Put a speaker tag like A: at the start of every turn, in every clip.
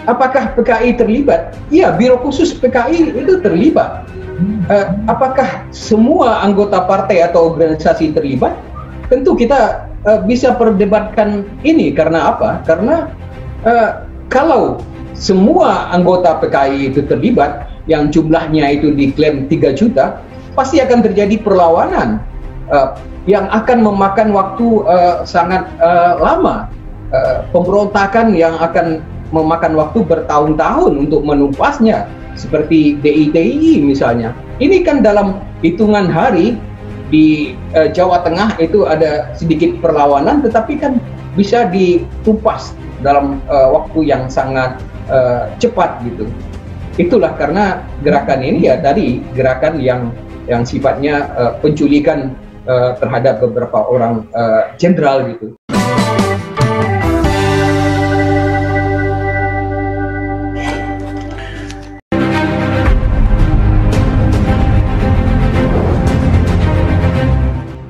A: Apakah PKI terlibat? Iya, Biro Khusus PKI itu terlibat. Apakah semua anggota partai atau organisasi terlibat? Tentu kita bisa perdebatkan ini. Karena apa? Karena kalau semua anggota PKI itu terlibat, yang jumlahnya itu diklaim 3 juta, pasti akan terjadi perlawanan yang akan memakan waktu sangat lama. Pemberontakan yang akan memakan waktu bertahun-tahun untuk menumpasnya, seperti DITI misalnya. Ini kan dalam hitungan hari di Jawa Tengah itu ada sedikit perlawanan, tetapi kan bisa ditumpas dalam waktu yang sangat cepat gitu. Itulah karena gerakan ini ya tadi gerakan yang sifatnya penculikan terhadap beberapa orang jenderal gitu.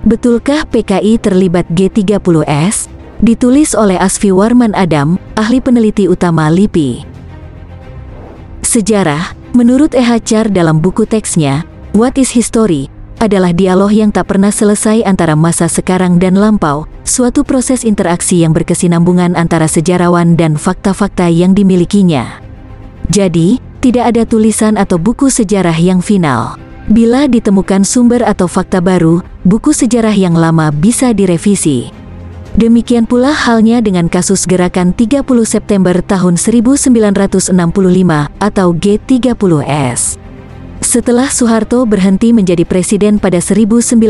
B: Betulkah PKI terlibat G30S? Ditulis oleh Asfi Warman Adam, ahli peneliti utama LIPI. Sejarah, menurut E. Char dalam buku teksnya, What is History, adalah dialog yang tak pernah selesai antara masa sekarang dan lampau, suatu proses interaksi yang berkesinambungan antara sejarawan dan fakta-fakta yang dimilikinya. Jadi, tidak ada tulisan atau buku sejarah yang final. Bila ditemukan sumber atau fakta baru, buku sejarah yang lama bisa direvisi. Demikian pula halnya dengan kasus gerakan 30 September tahun 1965 atau G30S. Setelah Soeharto berhenti menjadi presiden pada 1998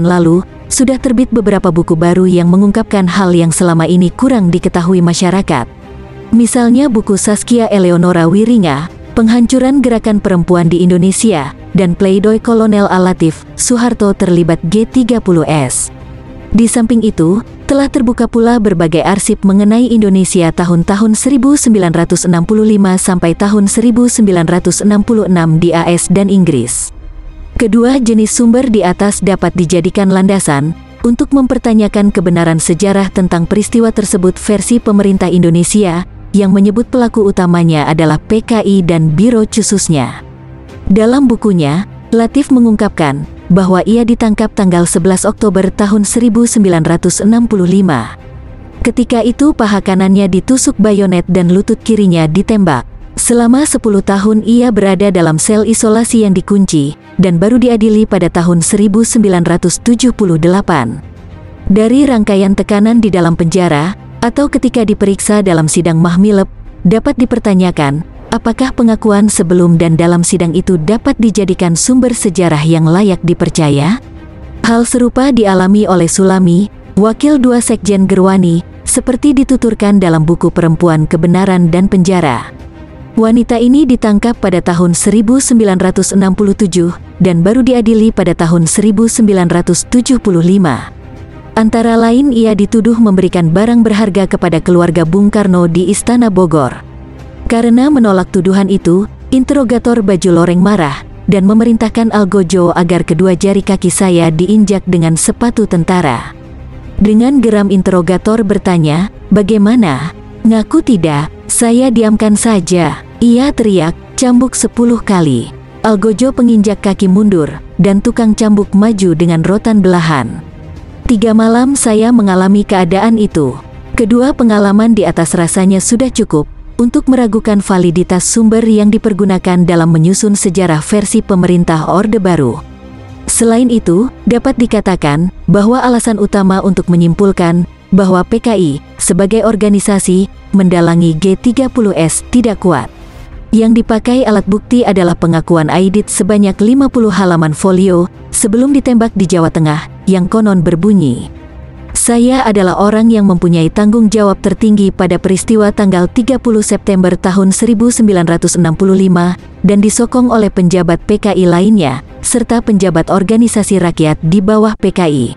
B: lalu, sudah terbit beberapa buku baru yang mengungkapkan hal yang selama ini kurang diketahui masyarakat. Misalnya buku Saskia Eleonora Wiringa, Penghancuran Gerakan Perempuan di Indonesia, dan Pleidoy Kolonel Al-Latif, Soeharto terlibat G30S. Di samping itu, telah terbuka pula berbagai arsip mengenai Indonesia tahun-tahun 1965 sampai tahun 1966 di AS dan Inggris. Kedua jenis sumber di atas dapat dijadikan landasan untuk mempertanyakan kebenaran sejarah tentang peristiwa tersebut versi pemerintah Indonesia, yang menyebut pelaku utamanya adalah PKI dan Biro Khususnya. Dalam bukunya, Latif mengungkapkan bahwa ia ditangkap tanggal 11 Oktober tahun 1965. Ketika itu paha kanannya ditusuk bayonet dan lutut kirinya ditembak. Selama 10 tahun ia berada dalam sel isolasi yang dikunci, dan baru diadili pada tahun 1978. Dari rangkaian tekanan di dalam penjara, atau ketika diperiksa dalam sidang mahmilep, dapat dipertanyakan, apakah pengakuan sebelum dan dalam sidang itu dapat dijadikan sumber sejarah yang layak dipercaya? Hal serupa dialami oleh Sulami, Wakil 2 Sekjen Gerwani, seperti dituturkan dalam buku Perempuan Kebenaran dan Penjara. Wanita ini ditangkap pada tahun 1967 dan baru diadili pada tahun 1975. Antara lain ia dituduh memberikan barang berharga kepada keluarga Bung Karno di Istana Bogor. Karena menolak tuduhan itu, interrogator baju loreng marah dan memerintahkan Algojo agar kedua jari kaki saya diinjak dengan sepatu tentara. Dengan geram interrogator bertanya, "Bagaimana? Ngaku tidak?" "Saya diamkan saja," ia teriak, "cambuk 10 kali." Algojo penginjak kaki mundur, dan tukang cambuk maju dengan rotan belahan. 3 malam saya mengalami keadaan itu. Kedua pengalaman di atas rasanya sudah cukup untuk meragukan validitas sumber yang dipergunakan dalam menyusun sejarah versi pemerintah Orde Baru. Selain itu, dapat dikatakan bahwa alasan utama untuk menyimpulkan bahwa PKI sebagai organisasi mendalangi G30S tidak kuat. Yang dipakai alat bukti adalah pengakuan Aidit sebanyak 50 halaman folio sebelum ditembak di Jawa Tengah, yang konon berbunyi, "Saya adalah orang yang mempunyai tanggung jawab tertinggi pada peristiwa tanggal 30 September tahun 1965 dan disokong oleh penjabat PKI lainnya, serta penjabat organisasi rakyat di bawah PKI."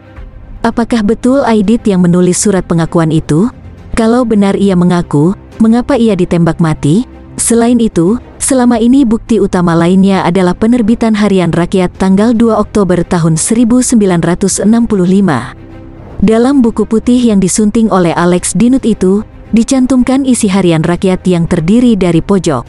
B: Apakah betul Aidit yang menulis surat pengakuan itu? Kalau benar ia mengaku, mengapa ia ditembak mati? Selain itu, selama ini bukti utama lainnya adalah penerbitan Harian Rakyat tanggal 2 Oktober tahun 1965. Dalam buku putih yang disunting oleh Alex Dinut itu, dicantumkan isi harian rakyat yang terdiri dari pojok.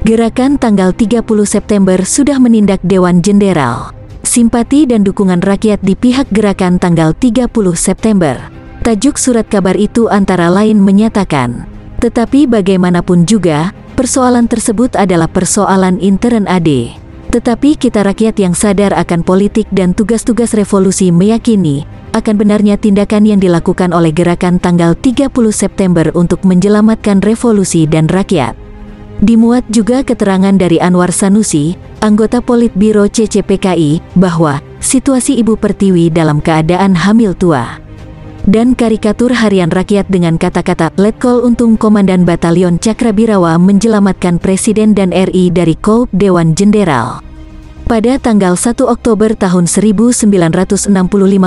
B: Gerakan tanggal 30 September sudah menindak Dewan Jenderal. Simpati dan dukungan rakyat di pihak gerakan tanggal 30 September. Tajuk surat kabar itu antara lain menyatakan, tetapi bagaimanapun juga, persoalan tersebut adalah persoalan intern AD. Tetapi kita rakyat yang sadar akan politik dan tugas-tugas revolusi meyakini, akan benarnya tindakan yang dilakukan oleh gerakan tanggal 30 September untuk menyelamatkan revolusi dan rakyat. Dimuat juga keterangan dari Anwar Sanusi, anggota Politbiro CCPKI, bahwa situasi Ibu Pertiwi dalam keadaan hamil tua. Dan karikatur harian rakyat dengan kata-kata Letkol Untung Komandan Batalion Cakrabirawa menyelamatkan Presiden dan RI dari Koup Dewan Jenderal. Pada tanggal 1 Oktober tahun 1965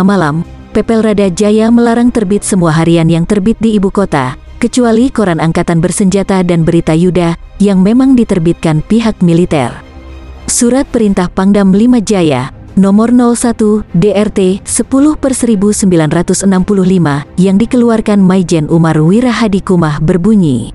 B: malam, Pepelrada Jaya melarang terbit semua harian yang terbit di ibu kota, kecuali koran angkatan bersenjata dan berita Yuda yang memang diterbitkan pihak militer. Surat Perintah Pangdam 5 Jaya, nomor 01 DRT 10/1965 yang dikeluarkan Maijen Umar Wirahadikumah berbunyi,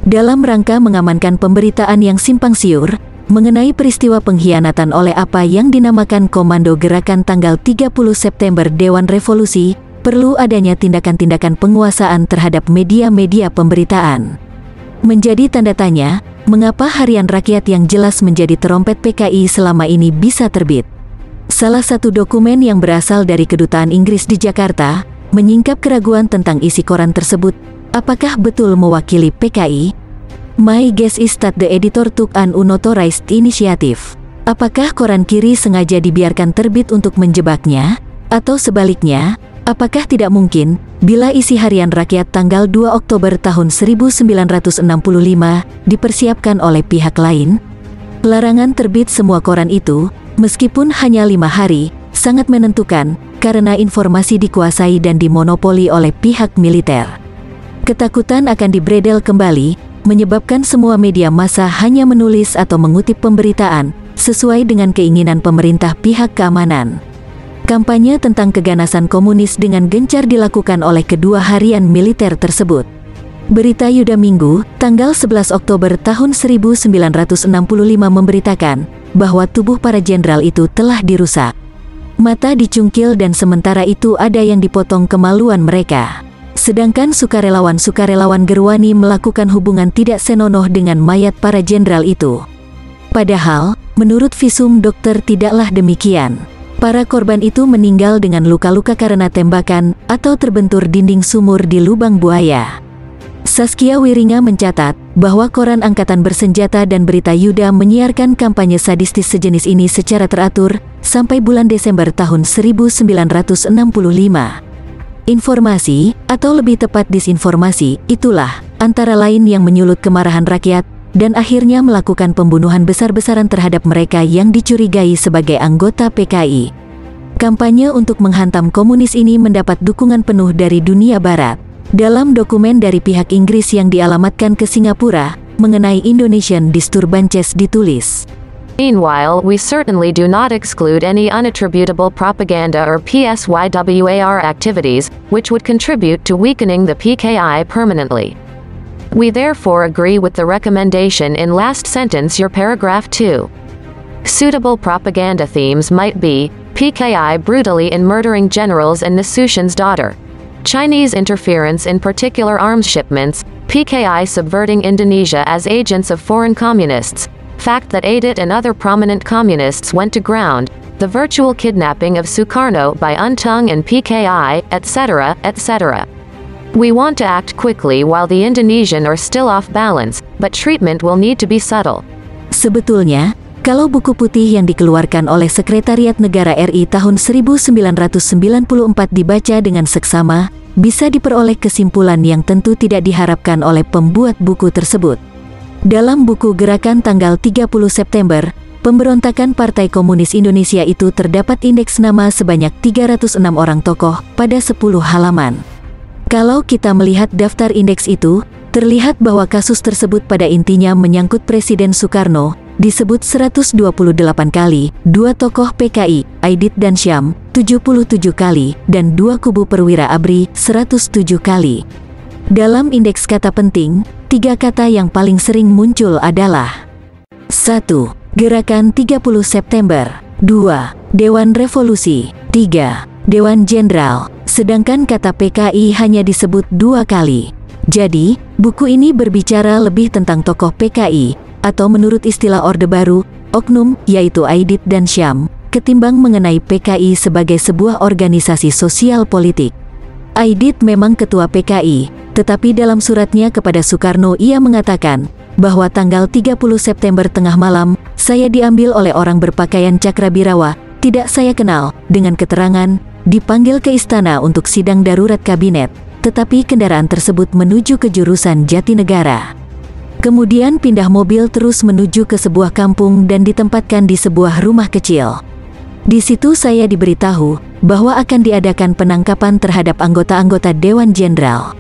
B: dalam rangka mengamankan pemberitaan yang simpang siur mengenai peristiwa pengkhianatan oleh apa yang dinamakan Komando Gerakan tanggal 30 September Dewan Revolusi, perlu adanya tindakan-tindakan penguasaan terhadap media-media pemberitaan. Menjadi tanda tanya, mengapa harian rakyat yang jelas menjadi terompet PKI selama ini bisa terbit? Salah satu dokumen yang berasal dari Kedutaan Inggris di Jakarta, menyingkap keraguan tentang isi koran tersebut, apakah betul mewakili PKI? My guess is that the editor took an unauthorized initiative. Apakah koran kiri sengaja dibiarkan terbit untuk menjebaknya? Atau sebaliknya, apakah tidak mungkin, bila isi harian rakyat tanggal 2 Oktober tahun 1965 dipersiapkan oleh pihak lain? Larangan terbit semua koran itu, meskipun hanya 5 hari, sangat menentukan, karena informasi dikuasai dan dimonopoli oleh pihak militer. Ketakutan akan dibredel kembali, menyebabkan semua media massa hanya menulis atau mengutip pemberitaan, sesuai dengan keinginan pemerintah pihak keamanan. Kampanye tentang keganasan komunis dengan gencar dilakukan oleh kedua harian militer tersebut. Berita Yuda Minggu, tanggal 11 Oktober tahun 1965 memberitakan, bahwa tubuh para jenderal itu telah dirusak. Mata dicungkil dan sementara itu ada yang dipotong kemaluan mereka. Sedangkan sukarelawan-sukarelawan Gerwani melakukan hubungan tidak senonoh dengan mayat para jenderal itu. Padahal, menurut visum dokter tidaklah demikian. Para korban itu meninggal dengan luka-luka karena tembakan atau terbentur dinding sumur di lubang buaya. Saskia Wiringa mencatat bahwa koran angkatan bersenjata dan berita Yuda menyiarkan kampanye sadistis sejenis ini secara teratur sampai bulan Desember tahun 1965. Informasi, atau lebih tepat disinformasi, itulah antara lain yang menyulut kemarahan rakyat dan akhirnya melakukan pembunuhan besar-besaran terhadap mereka yang dicurigai sebagai anggota PKI. Kampanye untuk menghantam komunis ini mendapat dukungan penuh dari dunia barat. Dalam dokumen dari pihak Inggris yang dialamatkan ke Singapura, mengenai Indonesian Disturbances ditulis,
C: meanwhile, we certainly do not exclude any unattributable propaganda or PSYWAR activities, which would contribute to weakening the PKI permanently. We therefore agree with the recommendation in last sentence your paragraph 2. Suitable propaganda themes might be, PKI brutally in murdering generals and Nasution's daughter. Chinese interference in particular arms shipments, PKI subverting Indonesia as agents of foreign communists, fact that Adit and other prominent communists went to ground, the virtual kidnapping of Sukarno by Untung and PKI, etc., etc. We want to act quickly while the Indonesian are still off balance, but treatment will need to be subtle.
B: Sebetulnya, kalau buku putih yang dikeluarkan oleh Sekretariat Negara RI tahun 1994 dibaca dengan seksama, bisa diperoleh kesimpulan yang tentu tidak diharapkan oleh pembuat buku tersebut. Dalam buku Gerakan tanggal 30 September, pemberontakan Partai Komunis Indonesia itu terdapat indeks nama sebanyak 306 orang tokoh pada 10 halaman. Kalau kita melihat daftar indeks itu, terlihat bahwa kasus tersebut pada intinya menyangkut Presiden Sukarno, disebut 128 kali, 2 tokoh PKI, Aidit dan Syam, 77 kali, dan 2 kubu perwira ABRI, 107 kali. Dalam indeks kata penting, 3 kata yang paling sering muncul adalah 1. Gerakan 30 September 2. Dewan Revolusi 3. Dewan Jenderal. Sedangkan kata PKI hanya disebut 2 kali. Jadi, buku ini berbicara lebih tentang tokoh PKI, atau menurut istilah Orde Baru, oknum, yaitu Aidit dan Syam, ketimbang mengenai PKI sebagai sebuah organisasi sosial politik. Aidit memang ketua PKI, tetapi dalam suratnya kepada Soekarno ia mengatakan bahwa tanggal 30 September tengah malam, saya diambil oleh orang berpakaian Cakrabirawa, tidak saya kenal, dengan keterangan, dipanggil ke istana untuk sidang darurat kabinet, tetapi kendaraan tersebut menuju ke jurusan Jatinegara. Kemudian pindah mobil terus menuju ke sebuah kampung dan ditempatkan di sebuah rumah kecil. Di situ saya diberitahu bahwa akan diadakan penangkapan terhadap anggota-anggota Dewan Jenderal.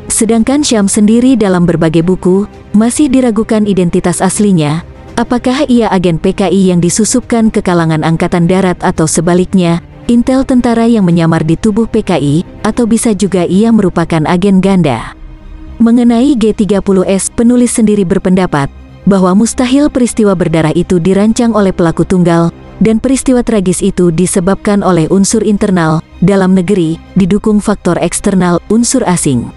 B: Sedangkan Syam sendiri dalam berbagai buku masih diragukan identitas aslinya, apakah ia agen PKI yang disusupkan ke kalangan Angkatan Darat atau sebaliknya, intel tentara yang menyamar di tubuh PKI, atau bisa juga ia merupakan agen ganda. Mengenai G30S, penulis sendiri berpendapat bahwa mustahil peristiwa berdarah itu dirancang oleh pelaku tunggal, dan peristiwa tragis itu disebabkan oleh unsur internal, dalam negeri, didukung faktor eksternal, unsur asing.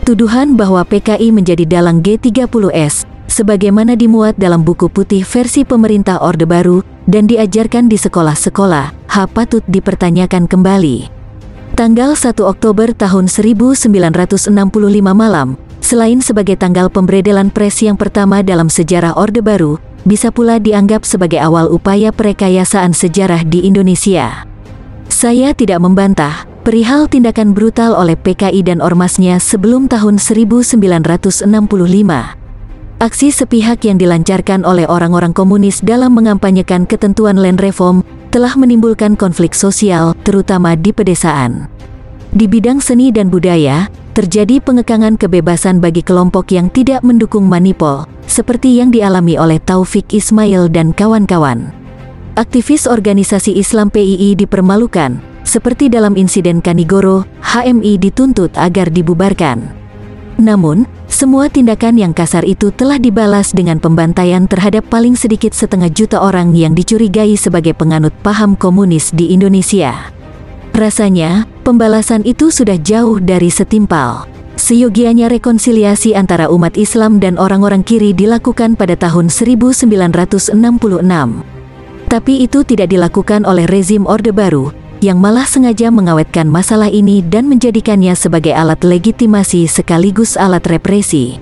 B: Tuduhan bahwa PKI menjadi dalang G30S, sebagaimana dimuat dalam buku putih versi pemerintah Orde Baru, dan diajarkan di sekolah-sekolah, patut dipertanyakan kembali. Tanggal 1 Oktober tahun 1965 malam, selain sebagai tanggal pemberedelan pres yang pertama dalam sejarah Orde Baru, bisa pula dianggap sebagai awal upaya perekayasaan sejarah di Indonesia. Saya tidak membantah perihal tindakan brutal oleh PKI dan ormasnya sebelum tahun 1965. Aksi sepihak yang dilancarkan oleh orang-orang komunis dalam mengampanyekan ketentuan land reform telah menimbulkan konflik sosial, terutama di pedesaan. Di bidang seni dan budaya, terjadi pengekangan kebebasan bagi kelompok yang tidak mendukung manipul, seperti yang dialami oleh Taufik Ismail dan kawan-kawan. Aktivis organisasi Islam PII dipermalukan, seperti dalam insiden Kanigoro, HMI dituntut agar dibubarkan. Namun, semua tindakan yang kasar itu telah dibalas dengan pembantaian terhadap paling sedikit 500 juta orang yang dicurigai sebagai penganut paham komunis di Indonesia. Rasanya, pembalasan itu sudah jauh dari setimpal. Seyogianya rekonsiliasi antara umat Islam dan orang-orang kiri dilakukan pada tahun 1966. Tapi itu tidak dilakukan oleh rezim Orde Baru, yang malah sengaja mengawetkan masalah ini dan menjadikannya sebagai alat legitimasi sekaligus alat represi.